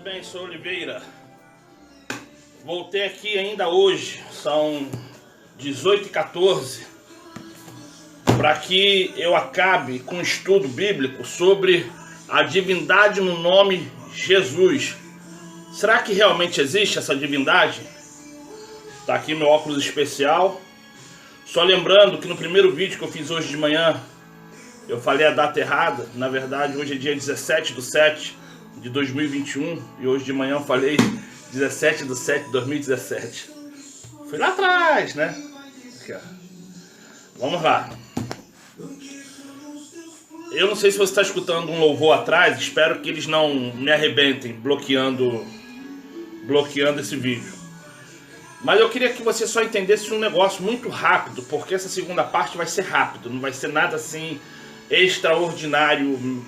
Tudo bem, sou Oliveira. Voltei aqui ainda hoje, são 18h14, para que eu acabe com um estudo bíblico sobre a divindade no nome Jesus. Será que realmente existe essa divindade? Tá aqui meu óculos especial. Só lembrando que no primeiro vídeo que eu fiz hoje de manhã, eu falei a data errada. Na verdade, hoje é dia 17/7/2021 e hoje de manhã eu falei 17/7/2017. Fui lá atrás, né? Aqui, ó. Vamos lá. Eu não sei se você está escutando um louvor atrás. Espero que eles não me arrebentem bloqueando esse vídeo. Mas eu queria que você só entendesse um negócio muito rápido, porque essa segunda parte vai ser rápido, não vai ser nada assim extraordinário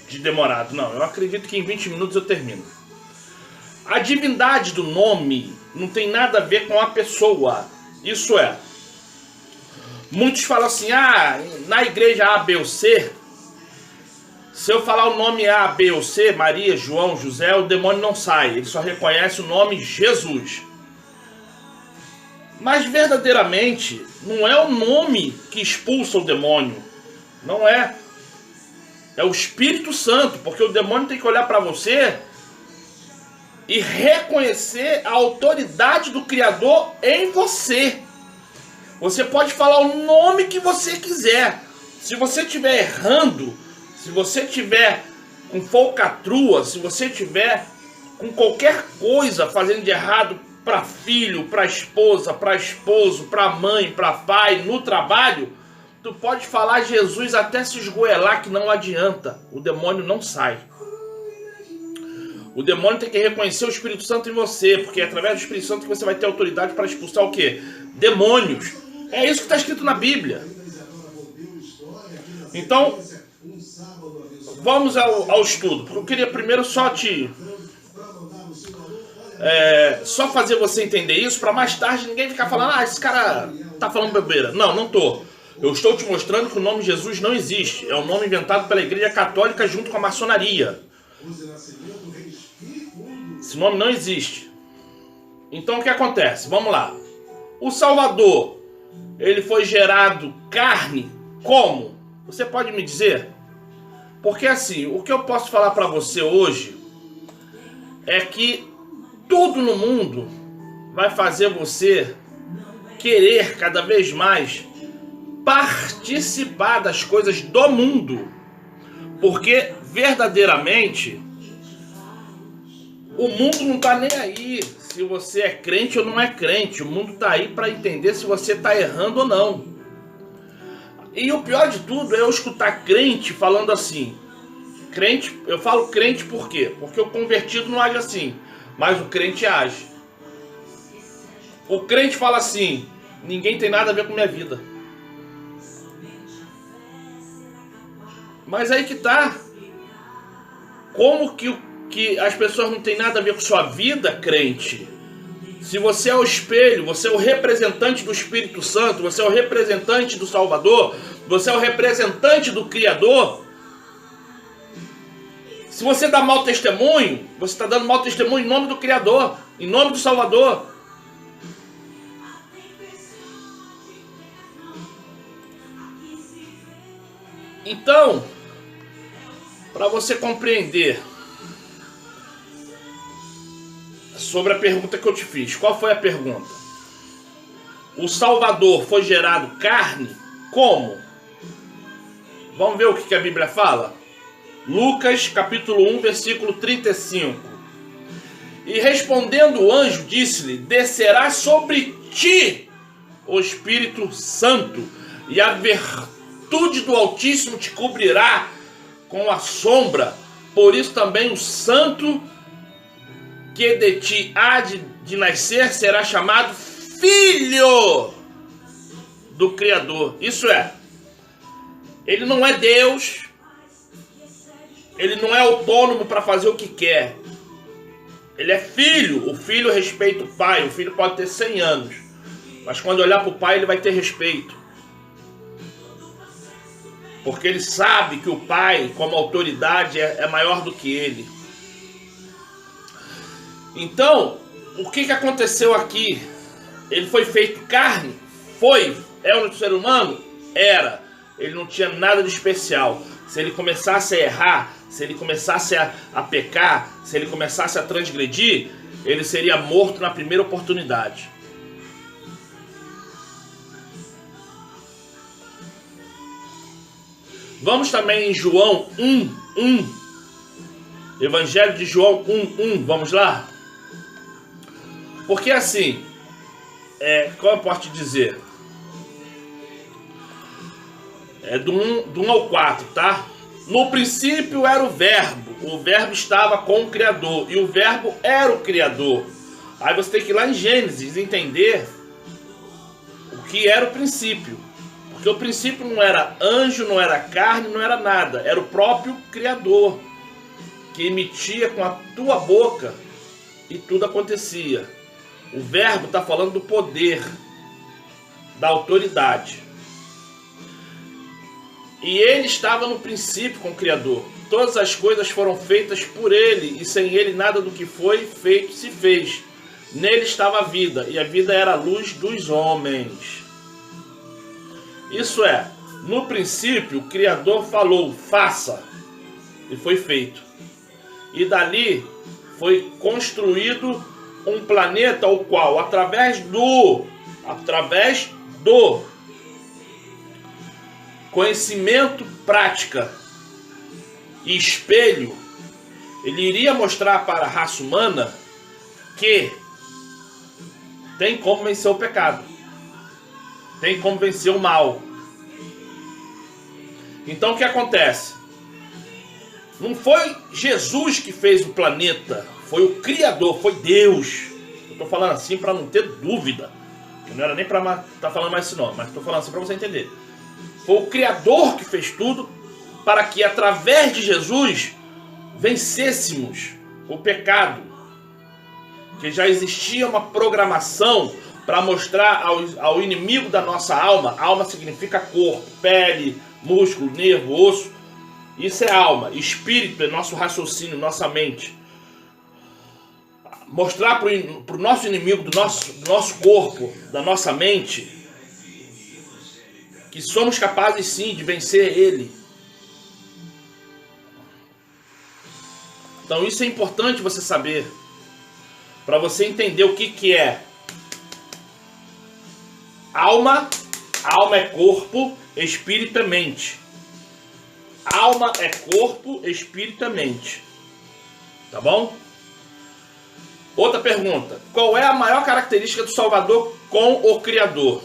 de demorado. Não, eu acredito que em 20 minutos eu termino. A divindade do nome não tem nada a ver com a pessoa. Isso é, muitos falam assim, na igreja A, B ou C, se eu falar o nome A, B ou C, Maria, João, José, o demônio não sai. Ele só reconhece o nome Jesus. Mas verdadeiramente, não é o nome que expulsa o demônio. Não é. É o Espírito Santo. Porque o demônio tem que olhar para você e reconhecer a autoridade do Criador em você. Você pode falar o nome que você quiser. Se você estiver errando, se você estiver com falcatrua, se você estiver com qualquer coisa fazendo de errado para filho, para esposa, para esposo, para mãe, para pai, no trabalho, tu pode falar Jesus até se esgoelar, que não adianta. O demônio não sai. O demônio tem que reconhecer o Espírito Santo em você, porque é através do Espírito Santo que você vai ter autoridade para expulsar o quê? Demônios. É isso que está escrito na Bíblia. Então, vamos ao estudo. Porque eu queria primeiro só fazer você entender isso, para mais tarde ninguém ficar falando, esse cara tá falando bobeira. Não, não tô. Eu estou te mostrando que o nome Jesus não existe. É um nome inventado pela Igreja Católica junto com a maçonaria. Esse nome não existe. Então o que acontece? Vamos lá. O Salvador, ele foi gerado carne como? Você pode me dizer? Porque assim, o que eu posso falar para você hoje é que tudo no mundo vai fazer você querer cada vez mais participar das coisas do mundo. Porque verdadeiramente o mundo não está nem aí se você é crente ou não é crente. O mundo está aí para entender se você está errando ou não. E o pior de tudo é eu escutar crente falando assim. Crente, eu falo crente por quê? Porque o convertido não age assim, mas o crente age. O crente fala assim, ninguém tem nada a ver com minha vida. Mas aí que tá. Como que as pessoas não têm nada a ver com sua vida, crente? Se você é o espelho, você é o representante do Espírito Santo, você é o representante do Salvador, você é o representante do Criador. Se você dá mau testemunho, você está dando mau testemunho em nome do Criador, em nome do Salvador. Então, para você compreender sobre a pergunta que eu te fiz, qual foi a pergunta? O Salvador foi gerado carne? Como? Vamos ver o que a Bíblia fala? Lucas capítulo 1, versículo 35. E respondendo o anjo, disse-lhe, descerá sobre ti o Espírito Santo, e a virtude do Altíssimo te cobrirá com a sombra. Por isso também o santo que de ti há de nascer será chamado Filho do Criador. Isso é, ele não é Deus, ele não é autônomo para fazer o que quer. Ele é filho. O filho respeita o pai. O filho pode ter 100 anos, mas quando olhar para o pai ele vai ter respeito. Porque ele sabe que o pai, como autoridade, é maior do que ele. Então, o que aconteceu aqui? Ele foi feito carne? Foi. É um ser humano? Era. Ele não tinha nada de especial. Se ele começasse a errar, se ele começasse a pecar, se ele começasse a transgredir, ele seria morto na primeira oportunidade. Vamos também em João 1:1. Evangelho de João 1:1. Vamos lá? Porque assim, como eu posso te dizer? Do 1 ao 4, tá? No princípio era o verbo estava com o Criador, e o verbo era o Criador. Aí você tem que ir lá em Gênesis entender o que era o princípio. Porque o princípio não era anjo, não era carne, não era nada. Era o próprio Criador, que emitia com a tua boca e tudo acontecia. O verbo está falando do poder, da autoridade. E ele estava no princípio com o Criador. Todas as coisas foram feitas por ele, e sem ele nada do que foi feito se fez. Nele estava a vida, e a vida era a luz dos homens. Isso é, no princípio o Criador falou, faça, e foi feito. E dali foi construído um planeta ao qual, através do conhecimento, prática e espelho, ele iria mostrar para a raça humana que tem como vencer o pecado, tem como vencer o mal. Então o que acontece? Não foi Jesus que fez o planeta, foi o Criador, foi Deus. Eu estou falando assim para não ter dúvida, que não era nem para estar falando mais esse nome, mas estou falando assim para você entender. Foi o Criador que fez tudo para que através de Jesus vencêssemos o pecado. Que já existia uma programação para mostrar ao inimigo da nossa alma. Alma significa corpo, pele, músculo, nervo, osso. Isso é alma. Espírito é nosso raciocínio, nossa mente. Mostrar para o nosso inimigo do nosso corpo, da nossa mente, que somos capazes sim de vencer ele. Então isso é importante você saber, para você entender o que é alma. Alma é corpo, espírito é mente. Alma é corpo, espírito é mente. Tá bom? Outra pergunta. Qual é a maior característica do Salvador com o Criador?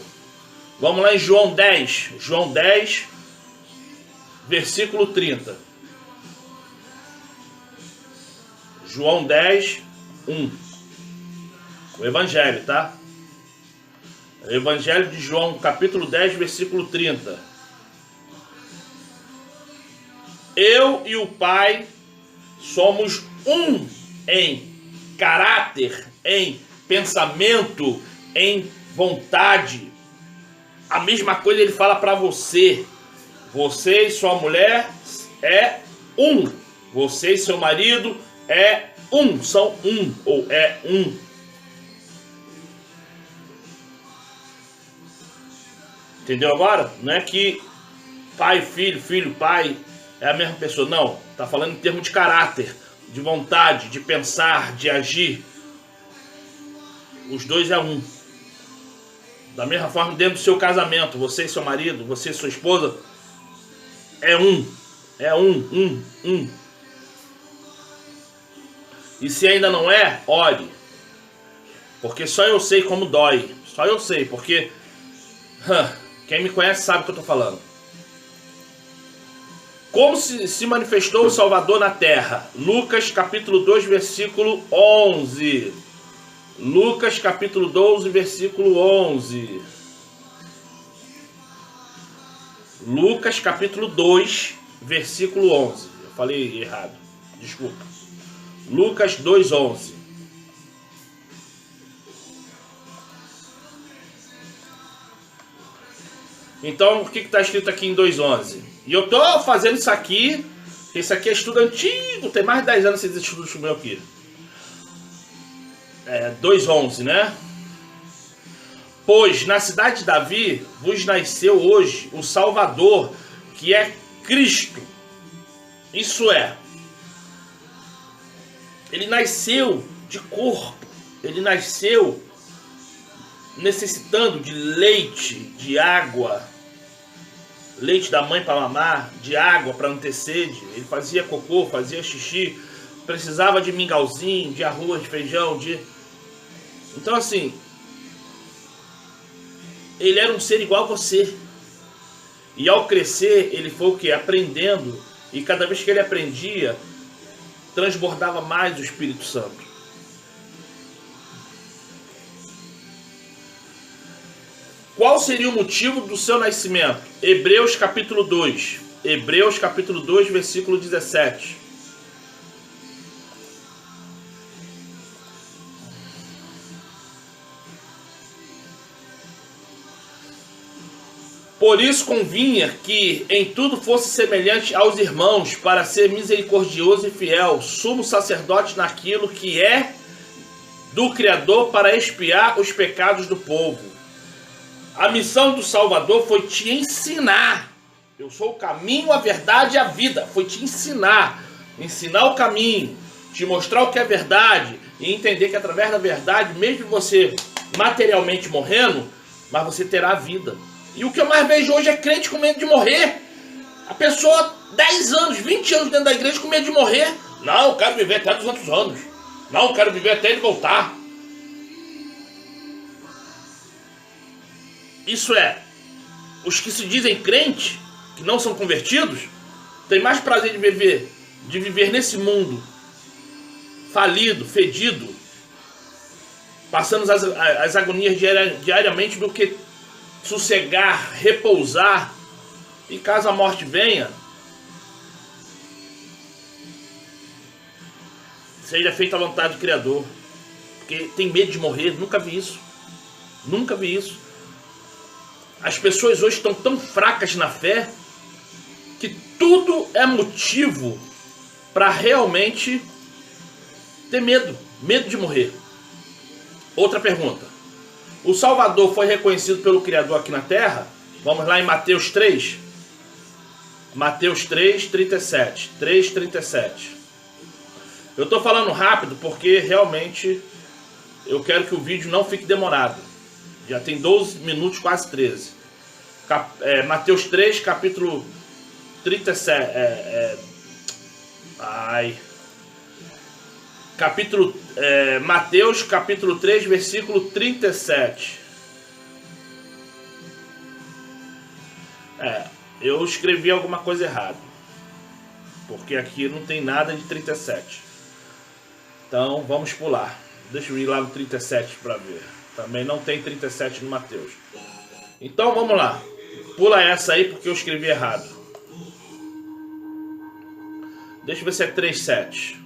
Vamos lá em João 10. João 10, versículo 30. João 10, 1. O Evangelho, tá? Evangelho de João, capítulo 10, versículo 30. Eu e o Pai somos um em caráter, em pensamento, em vontade. A mesma coisa ele fala para você. Você e sua mulher é um. Você e seu marido é um. São um, ou é um. Entendeu agora? Não é que pai, filho, filho, pai é a mesma pessoa. Não. Está falando em termos de caráter, de vontade, de pensar, de agir. Os dois é um. Da mesma forma, dentro do seu casamento, você e seu marido, você e sua esposa, é um. É um. E se ainda não é, ore. Porque só eu sei como dói. Só eu sei, porque quem me conhece sabe o que eu estou falando. Como se manifestou o Salvador na terra? Lucas capítulo 2, versículo 11. Lucas capítulo 12, versículo 11. Lucas capítulo 2, versículo 11. Eu falei errado, desculpa. Lucas 2, 11. Então, o que está escrito aqui em 2:11? E eu estou fazendo isso aqui, porque isso aqui é estudo antigo, tem mais de 10 anos esses estudos meus aqui. 2:11, né? Pois na cidade de Davi vos nasceu hoje o Salvador, que é Cristo. Isso é, ele nasceu de corpo, ele nasceu necessitando de leite, de água, leite da mãe para mamar, de água para não ter sede. Ele fazia cocô, fazia xixi, precisava de mingauzinho, de arroz, de feijão, Então assim, ele era um ser igual a você. E ao crescer, ele foi o quê? Aprendendo. E cada vez que ele aprendia, transbordava mais o Espírito Santo. Qual seria o motivo do seu nascimento? Hebreus capítulo 2. Hebreus capítulo 2, versículo 17. Por isso convinha que em tudo fosse semelhante aos irmãos, para ser misericordioso e fiel, sumo sacerdote naquilo que é do Criador, para expiar os pecados do povo. A missão do Salvador foi te ensinar. Eu sou o caminho, a verdade e a vida. Foi te ensinar o caminho, te mostrar o que é verdade e entender que através da verdade, mesmo você materialmente morrendo, mas você terá a vida. E o que eu mais vejo hoje é crente com medo de morrer. A pessoa, 10 anos, 20 anos dentro da igreja com medo de morrer. Não, eu quero viver até 200 anos. Não, eu quero viver até ele voltar. Isso é, os que se dizem crentes, que não são convertidos, têm mais prazer de viver nesse mundo falido, fedido, passando as agonias diariamente, do que sossegar, repousar, e caso a morte venha, seja feita a vontade do Criador. Porque tem medo de morrer. Nunca vi isso. Nunca vi isso. As pessoas hoje estão tão fracas na fé que tudo é motivo para realmente ter medo. Medo de morrer. Outra pergunta. O Salvador foi reconhecido pelo Criador aqui na Terra? Vamos lá em Mateus 3. Mateus 3, 37. 3, 37. Eu estou falando rápido porque realmente eu quero que o vídeo não fique demorado. Já tem 12 minutos, quase 13. Mateus 3, capítulo 37. Mateus capítulo 3, versículo 37. Eu escrevi alguma coisa errada, porque aqui não tem nada de 37. Então vamos pular. Deixa eu ir lá no 37 para ver. Também não tem 37 no Mateus. Então vamos lá. Pula essa aí porque eu escrevi errado. Deixa eu ver se é 37.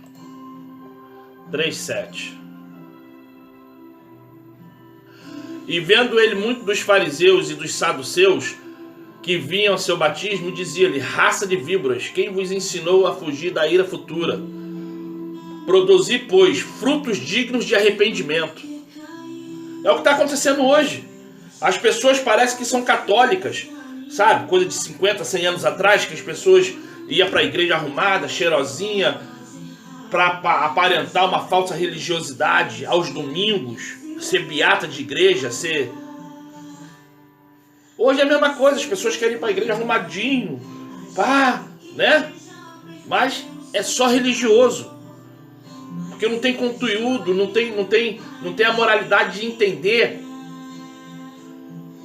3:7. E vendo ele muito dos fariseus e dos saduceus que vinham ao seu batismo, dizia-lhe: raça de víboras, quem vos ensinou a fugir da ira futura? Produzi, pois, frutos dignos de arrependimento. É o que está acontecendo hoje. As pessoas parecem que são católicas, sabe? Coisa de 50, 100 anos atrás, que as pessoas iam para a igreja arrumada, cheirosinha, para aparentar uma falsa religiosidade aos domingos, ser beata de igreja, ser... Hoje é a mesma coisa, as pessoas querem ir para a igreja arrumadinho, pá, né? Mas é só religioso, porque não tem conteúdo, não tem a moralidade de entender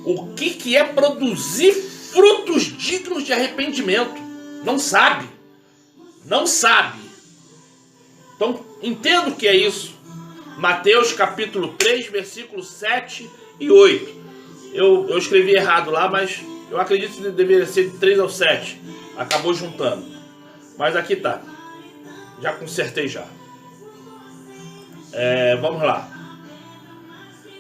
o que é produzir frutos dignos de arrependimento. Não sabe. Então, entenda o que é isso. Mateus capítulo 3, versículos 7 e 8. Eu escrevi errado lá, mas eu acredito que deveria ser de 3 ao 7. Acabou juntando. Mas aqui tá. Já consertei já. Vamos lá.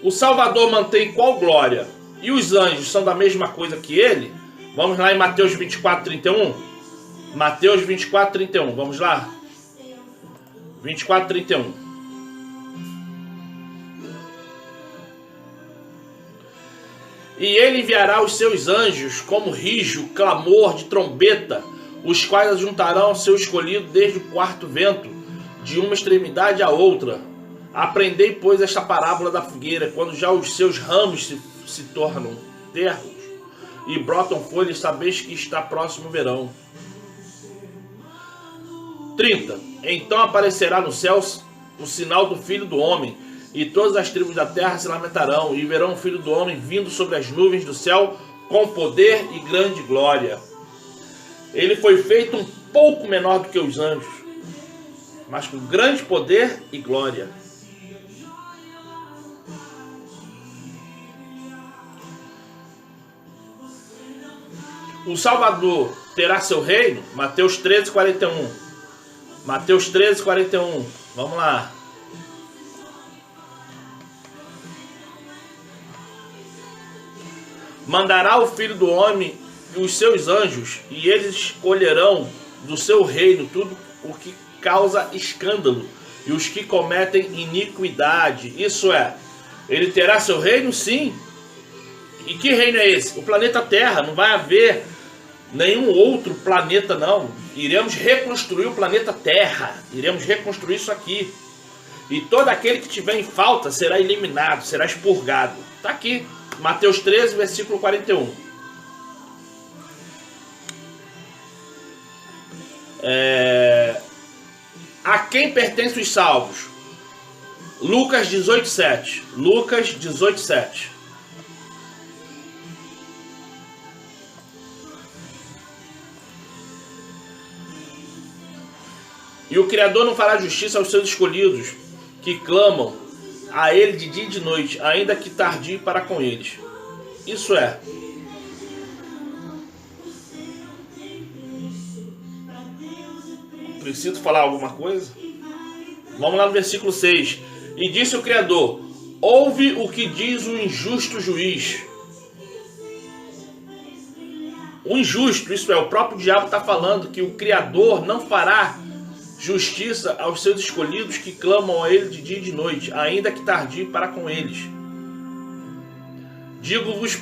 O Salvador mantém qual glória? E os anjos são da mesma coisa que ele? Vamos lá em Mateus 24, 31. Mateus 24, 31. Vamos lá? 24, 31. E ele enviará os seus anjos como rijo, clamor de trombeta, os quais ajuntarão seu escolhido desde o quarto vento, de uma extremidade à outra. Aprendei, pois, esta parábola da figueira: quando já os seus ramos se tornam terros e brotam folhas, sabeis que está próximo o verão. 30. Então aparecerá no céu o sinal do Filho do Homem, e todas as tribos da terra se lamentarão, e verão o Filho do Homem vindo sobre as nuvens do céu, com poder e grande glória. Ele foi feito um pouco menor do que os anjos, mas com grande poder e glória. O Salvador terá seu reino, Mateus 13, 41. Mateus 13, 41. Vamos lá. Mandará o Filho do Homem e os seus anjos, e eles escolherão do seu reino tudo o que causa escândalo e os que cometem iniquidade. Isso é, ele terá seu reino, sim. E que reino é esse? O planeta Terra. Não vai haver nenhum outro planeta, não. Iremos reconstruir o planeta Terra. Iremos reconstruir isso aqui. E todo aquele que tiver em falta será eliminado, será expurgado. Está aqui, Mateus 13, versículo 41. A quem pertencem os salvos? Lucas 18, 7. Lucas 18, 7. E o Criador não fará justiça aos seus escolhidos, que clamam a Ele de dia e de noite, ainda que tardio para com eles. Isso é, preciso falar alguma coisa? Vamos lá no versículo 6. E disse o Criador: ouve o que diz o injusto juiz. O injusto, isso é, o próprio diabo está falando que o Criador não fará justiça aos seus escolhidos que clamam a Ele de dia e de noite, ainda que tardio para com eles. Digo-vos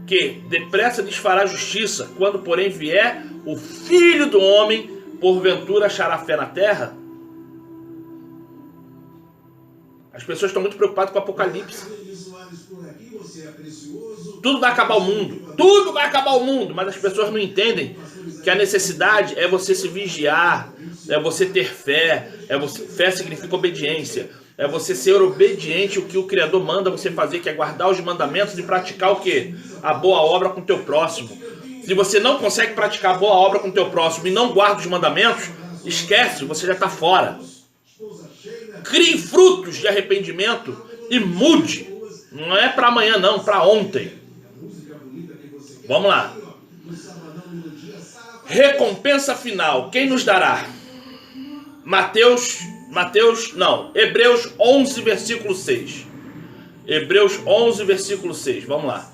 que depressa lhes fará justiça, quando porém vier o Filho do Homem, porventura achará fé na terra? As pessoas estão muito preocupadas com o Apocalipse. Tudo vai acabar o mundo. Tudo vai acabar o mundo. Mas as pessoas não entendem que a necessidade é você se vigiar, é você ter fé. Fé significa obediência. É você ser obediente ao que o Criador manda você fazer, que é guardar os mandamentos e praticar o quê? A boa obra com o teu próximo. Se você não consegue praticar a boa obra com o teu próximo e não guarda os mandamentos, esquece, você já está fora. Crie frutos de arrependimento e mude. Não é para amanhã não, para ontem. Vamos lá. Recompensa final, quem nos dará? Hebreus 11, versículo 6. Hebreus 11, versículo 6, vamos lá.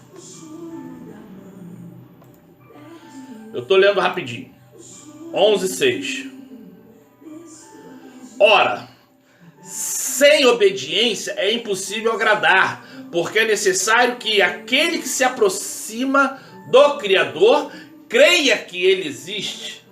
Eu estou lendo rapidinho. 11, 6. Ora, sem obediência é impossível agradar, porque é necessário que aquele que se aproxima do Criador creia que Ele existe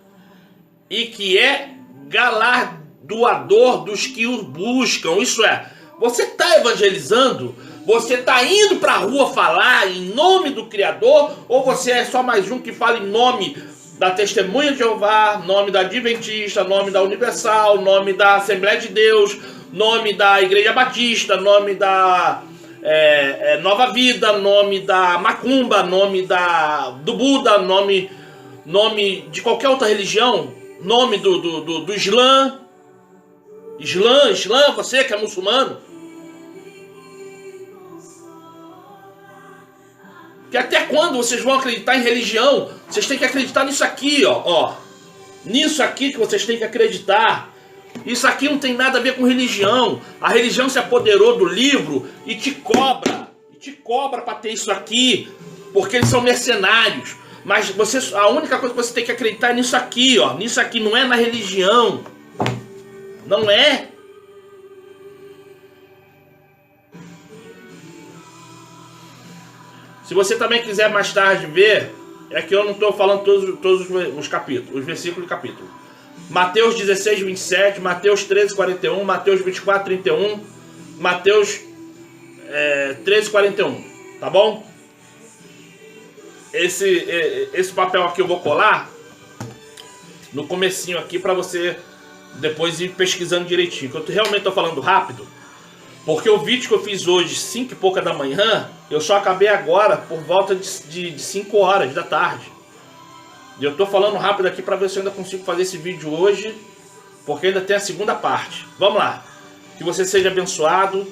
e que é galardoador dos que o buscam. Isso é, você está evangelizando? Você está indo para a rua falar em nome do Criador? Ou você é só mais um que fala em nome da Testemunha de Jeová, nome da Adventista, nome da Universal, nome da Assembleia de Deus, nome da Igreja Batista, nome da Nova Vida, nome da Macumba, nome do Buda, nome de qualquer outra religião, nome do Islã, você que é muçulmano? Que até quando vocês vão acreditar em religião? Vocês têm que acreditar nisso aqui, ó. Nisso aqui que vocês têm que acreditar. Isso aqui não tem nada a ver com religião. A religião se apoderou do livro e te cobra. Para ter isso aqui. Porque eles são mercenários. Mas a única coisa que você tem que acreditar é nisso aqui, ó. Nisso aqui, não é na religião. Não é. Se Se você também quiser mais tarde ver, é que eu não estou falando todos os capítulos, os versículos do capítulo. Mateus 16, 27, Mateus 13, 41, Mateus 24, 31, Mateus 13, 41, tá bom? Esse papel aqui eu vou colar no comecinho aqui para você depois ir pesquisando direitinho. Eu realmente estou falando rápido, porque o vídeo que eu fiz hoje, 5 e pouca da manhã, eu só acabei agora por volta de 5 horas da tarde. E eu estou falando rápido aqui para ver se eu ainda consigo fazer esse vídeo hoje, porque ainda tem a segunda parte. Vamos lá. Que você seja abençoado,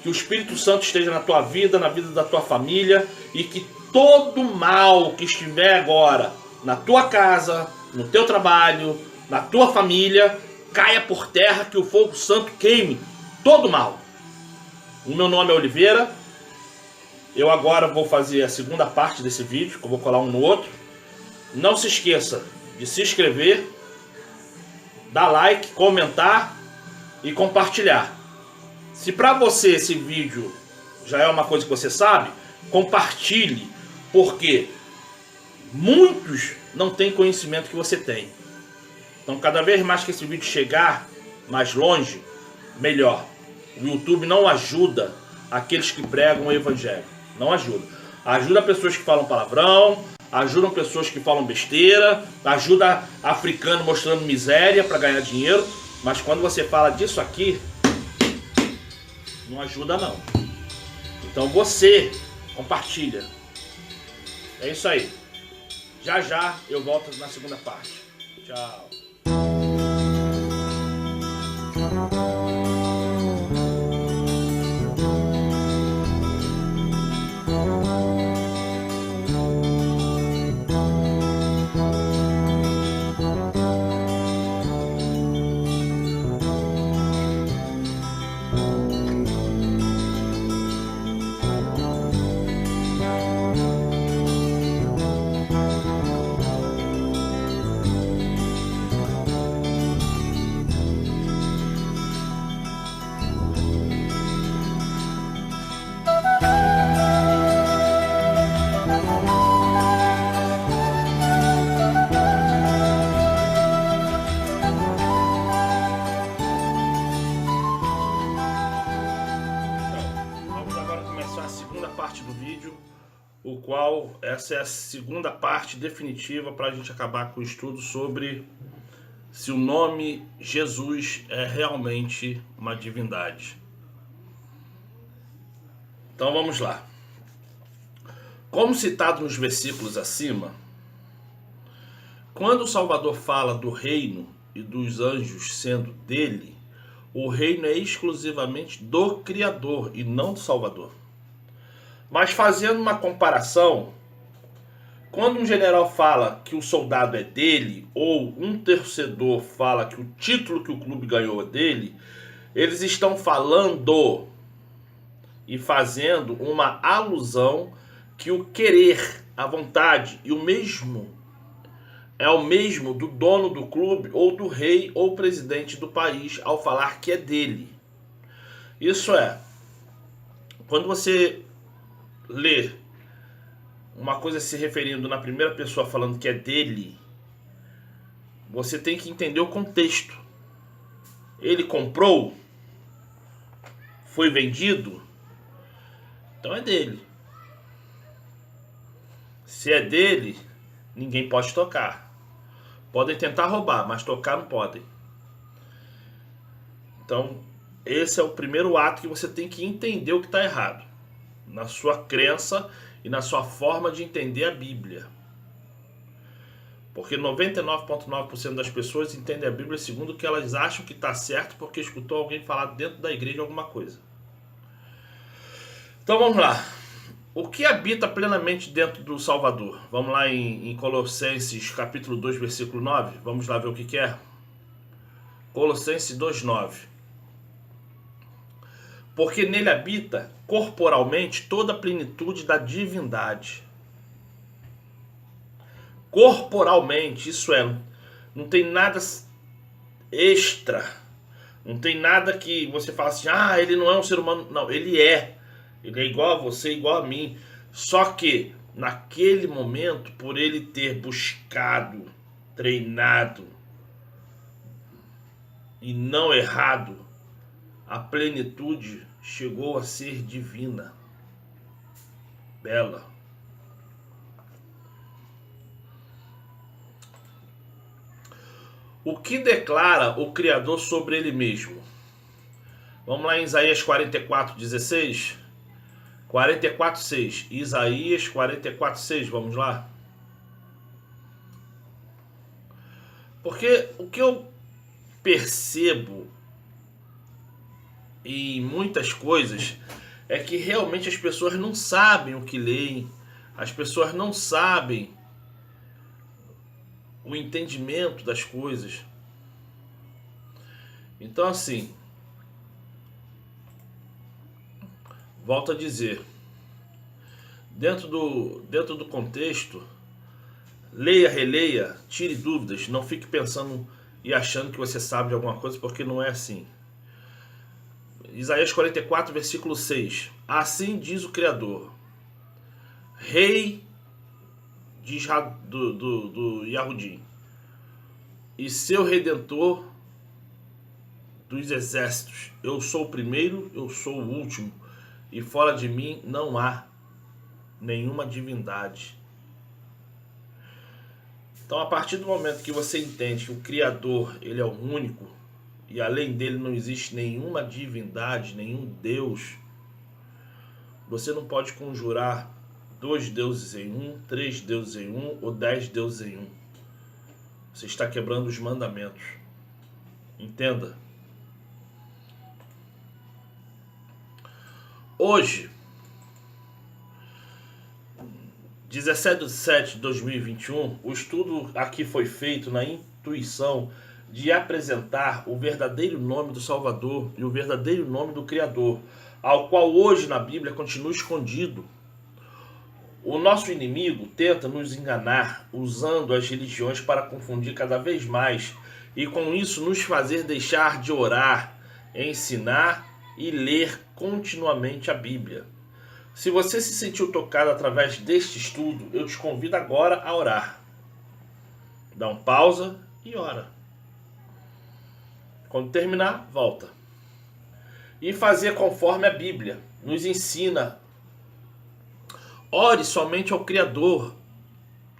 que o Espírito Santo esteja na tua vida, na vida da tua família, e que todo mal que estiver agora na tua casa, no teu trabalho, na tua família, caia por terra, que o fogo santo queime todo mal. O meu nome é Oliveira. Eu agora vou fazer a segunda parte desse vídeo, que eu vou colar um no outro. Não se esqueça de se inscrever, dar like, comentar e compartilhar. Se para você esse vídeo já é uma coisa que você sabe, compartilhe, porque muitos não têm conhecimento que você tem. Então, cada vez mais que esse vídeo chegar mais longe, melhor. O YouTube não ajuda aqueles que pregam o Evangelho. Não ajuda. Ajuda pessoas que falam palavrão, ajudam pessoas que falam besteira, ajuda africano mostrando miséria para ganhar dinheiro. Mas quando você fala disso aqui, não ajuda não. Então você compartilha. É isso aí. Já já eu volto na segunda parte. Tchau. O qual essa é a segunda parte definitiva para a gente acabar com o estudo sobre se o nome Jesus é realmente uma divindade. Então vamos lá. Como citado nos versículos acima, quando o Salvador fala do reino e dos anjos sendo dele, o reino é exclusivamente do Criador e não do Salvador. Mas fazendo uma comparação, quando um general fala que o soldado é dele, ou um torcedor fala que o título que o clube ganhou é dele, eles estão falando e fazendo uma alusão que o querer, a vontade e o mesmo é o mesmo do dono do clube ou do rei ou presidente do país ao falar que é dele. Isso é, quando você lê uma coisa se referindo na primeira pessoa falando que é dele, você tem que entender o contexto. Ele comprou, foi vendido, então é dele. Se é dele, ninguém pode tocar. Podem tentar roubar, mas tocar não podem. Então, esse é o primeiro ato que você tem que entender o que está errado na sua crença e na sua forma de entender a Bíblia. Porque 99,9% das pessoas entendem a Bíblia segundo o que elas acham que está certo porque escutou alguém falar dentro da igreja alguma coisa. Então vamos lá. O que habita plenamente dentro do Salvador? Vamos lá em Colossenses capítulo 2, versículo 9. Vamos lá ver o que é. Colossenses 2, 9. Porque nele habita corporalmente toda a plenitude da divindade. Corporalmente, isso é, não tem nada extra, não tem nada que você fala assim, ele não é um ser humano. Não, ele é igual a você, igual a mim. Só que, naquele momento, por ele ter buscado, treinado e não errado, a plenitude chegou a ser divina, bela. O que declara o Criador sobre ele mesmo? Vamos lá em Isaías 44:16. 44:6. Isaías 44:6. Vamos lá. Porque o que eu percebo em muitas coisas é que realmente as pessoas não sabem o que leem, as pessoas não sabem o entendimento das coisas. Então, assim, volto a dizer, dentro do contexto, leia, releia, tire dúvidas, não fique pensando e achando que você sabe de alguma coisa, porque não é assim. Isaías 44, versículo 6. Assim diz o Criador, Rei do Yahudim, e seu Redentor dos exércitos. Eu sou o primeiro, eu sou o último, e fora de mim não há nenhuma divindade. Então, a partir do momento que você entende que o Criador, ele é o único, e além dele não existe nenhuma divindade, nenhum Deus, você não pode conjurar 2 deuses em um, 3 deuses em um ou 10 deuses em um. Você está quebrando os mandamentos. Entenda. Hoje, 17/7/2021, o estudo aqui foi feito na intuição de apresentar o verdadeiro nome do Salvador e o verdadeiro nome do Criador, ao qual hoje na Bíblia continua escondido. O nosso inimigo tenta nos enganar usando as religiões para confundir cada vez mais e com isso nos fazer deixar de orar, ensinar e ler continuamente a Bíblia. Se você se sentiu tocado através deste estudo, eu te convido agora a orar. Dá um pausa e ora. Quando terminar, volta. E fazer conforme a Bíblia nos ensina. Ore somente ao Criador,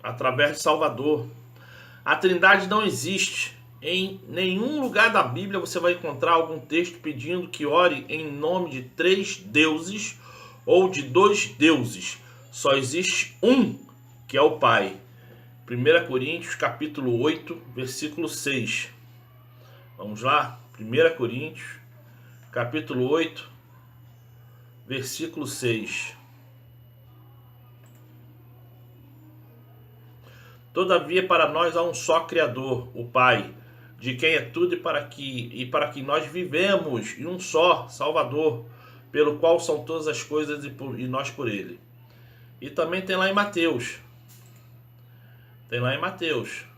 através de Salvador. A Trindade não existe. Em nenhum lugar da Bíblia você vai encontrar algum texto pedindo que ore em nome de 3 deuses ou de 2 deuses. Só existe um, que é o Pai. 1 Coríntios capítulo 8, versículo 6. Vamos lá? 1 Coríntios capítulo 8, versículo 6. Todavia para nós há um só Criador, o Pai, de quem é tudo e para que nós vivemos, e um só Salvador, pelo qual são todas as coisas e nós por ele. E também tem lá em Mateus.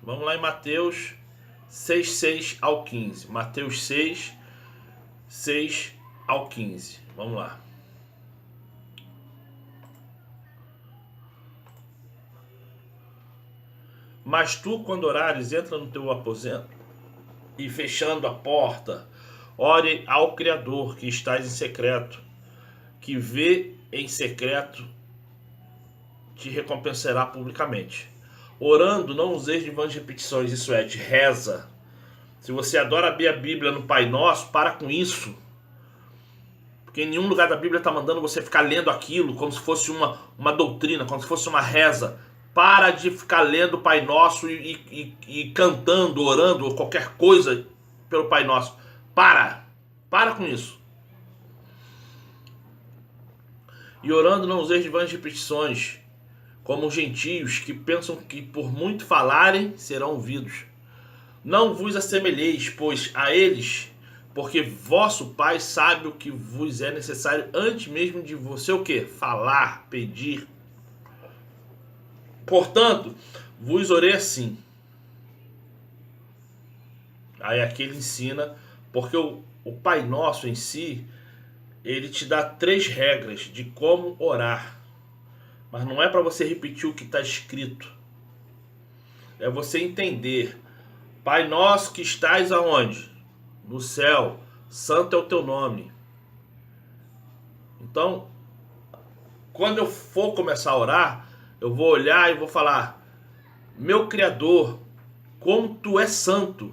Vamos lá em Mateus 6, 6 ao 15. Mateus 6, 6 ao 15. Vamos lá. Mas tu, quando orares, entra no teu aposento e, fechando a porta, ore ao Criador que estás em secreto, que vê em secreto, te recompensará publicamente. Orando, não useis de vãs repetições, isso é, de reza. Se você adora abrir a Bíblia no Pai Nosso, para com isso. Porque em nenhum lugar da Bíblia está mandando você ficar lendo aquilo como se fosse uma doutrina, como se fosse uma reza. Para de ficar lendo o Pai Nosso e cantando, orando, ou qualquer coisa pelo Pai Nosso. Para com isso. E orando não useis de vãs repetições, como os gentios que pensam que por muito falarem serão ouvidos. Não vos assemelheis, pois, a eles, porque vosso Pai sabe o que vos é necessário antes mesmo de você o quê? Falar, pedir. Portanto, vos orei assim. Aí aqui ele ensina, porque o Pai Nosso em si, ele te dá 3 regras de como orar. Mas não é para você repetir o que está escrito. É você entender. Pai nosso que estás aonde? No céu. Santo é o teu nome. Então, quando eu for começar a orar, eu vou olhar e vou falar: meu Criador, como tu és santo.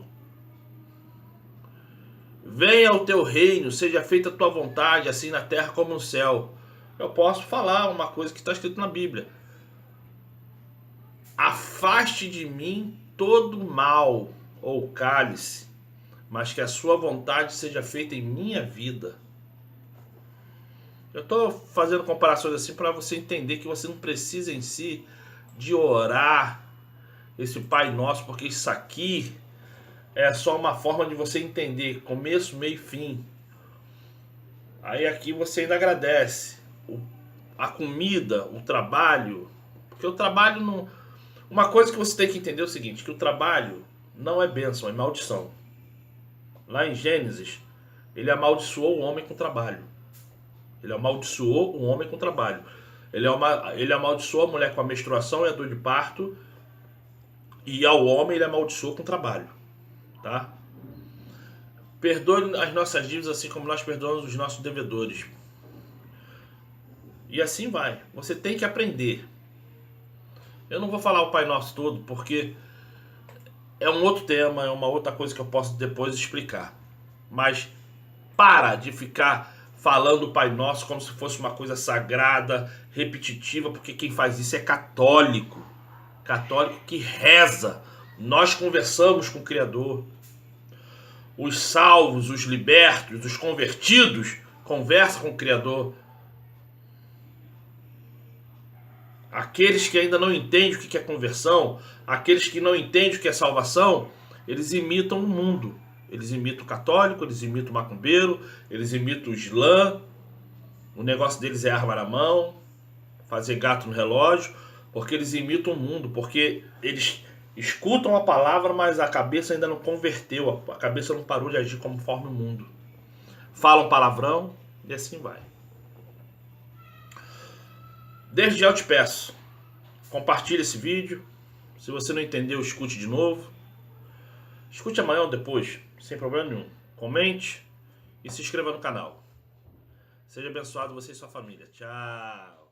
Venha o teu reino, seja feita a tua vontade, assim na terra como no céu. Eu posso falar uma coisa que está escrito na Bíblia. Afaste de mim todo mal ou cálice, mas que a sua vontade seja feita em minha vida. Eu estou fazendo comparações assim para você entender que você não precisa em si de orar esse Pai Nosso, porque isso aqui é só uma forma de você entender começo, meio e fim. Aí aqui você ainda agradece a comida, o trabalho, porque o trabalho não... Uma coisa que você tem que entender é o seguinte, que o trabalho não é bênção, é maldição. Lá em Gênesis, ele amaldiçoou o homem com trabalho. Ele amaldiçoou o homem com trabalho. Ele amaldiçoou a mulher com a menstruação e a dor de parto, e ao homem ele amaldiçoou com trabalho. Tá? Perdoe as nossas dívidas assim como nós perdoamos os nossos devedores. E assim vai. Você tem que aprender. Eu não vou falar o Pai Nosso todo, porque é um outro tema, é uma outra coisa que eu posso depois explicar. Mas para de ficar falando o Pai Nosso como se fosse uma coisa sagrada, repetitiva, porque quem faz isso é católico. Católico que reza. Nós conversamos com o Criador. Os salvos, os libertos, os convertidos conversam com o Criador. Aqueles que ainda não entendem o que é conversão, aqueles que não entendem o que é salvação, eles imitam o mundo. Eles imitam o católico, eles imitam o macumbeiro, eles imitam o islã. O negócio deles é arma na mão, fazer gato no relógio, porque eles imitam o mundo, porque eles escutam a palavra, mas a cabeça ainda não converteu, a cabeça não parou de agir conforme o mundo. Falam palavrão e assim vai. Desde já eu te peço, compartilhe esse vídeo. Se você não entendeu, escute de novo. Escute amanhã ou depois, sem problema nenhum. Comente e se inscreva no canal. Seja abençoado você e sua família. Tchau.